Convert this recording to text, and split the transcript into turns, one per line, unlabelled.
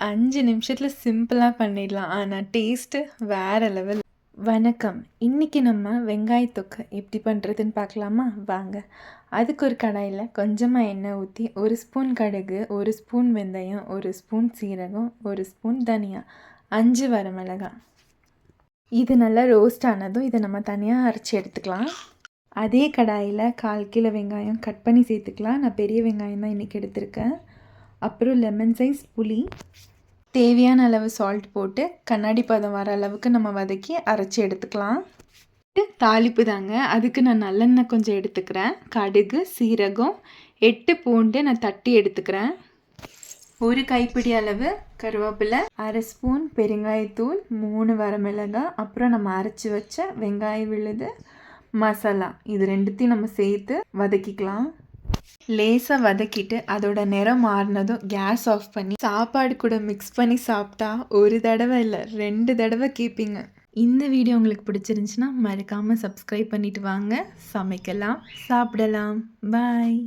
5 நிமிஷத்துல சிம்பிளா பண்ணிடலாம். ஆனா டேஸ்ட்டு வேற லெவல். வணக்கம். இன்னைக்கு நம்ம வெங்காய தொக்கு எப்படி பண்ணுறதுன்னு பார்க்கலாமா? வாங்க. அதுக்கு ஒரு கடாயில் கொஞ்சமாக எண்ணெய் ஊற்றி 1 ஸ்பூன் கடுகு, 1 ஸ்பூன் வெந்தயம், 1 ஸ்பூன் சீரகம், 1 ஸ்பூன் தனியா, 5 வரமிளகாய். இது நல்லா ரோஸ்ட் ஆனதும் இதை நம்ம தனியாக அரைச்சி எடுத்துக்கலாம். அதே கடாயில் 1/4 கிலோ வெங்காயம் கட் பண்ணி சேர்த்துக்கலாம். நான் பெரிய வெங்காயம் தான் இன்றைக்கி எடுத்திருக்கேன். அப்புறம் லெமன் சைஸ் புளி, தேவையான அளவு சால்ட் போட்டு கண்ணாடி பதம் வர அளவுக்கு நம்ம வதக்கி அரைச்சி எடுத்துக்கலாம். தாளிப்பு தாங்க. அதுக்கு நான் நல்லெண்ணெய் கொஞ்சம் எடுத்துக்கிறேன். கடுகு, சீரகம், 8 பூண்டு நான் தட்டி எடுத்துக்கிறேன். 1 கைப்பிடி அளவு கருவேப்பிலை, 1/2 ஸ்பூன் பெருங்காயத்தூள், 3 வரமிளகாய், அப்புறம் நம்ம அரைச்சி வச்ச வெங்காய விழுது, மசாலா, இது ரெண்டுத்தையும் நம்ம சேர்த்து வதக்கிக்கலாம். லேசாக வதக்கிட்டு அதோட நிறம் மாறினதும் கேஸ் ஆஃப் பண்ணி சாப்பாடு கூட மிக்ஸ் பண்ணி சாப்பிட்டா ஒரு தடவை இல்லை 2 தடவை கேட்பீங்க. இந்த வீடியோ உங்களுக்கு பிடிச்சிருந்துச்சுன்னா மறக்காமல் சப்ஸ்கிரைப் பண்ணிட்டு வாங்க. சமைக்கலாம், சாப்பிடலாம். பாய்.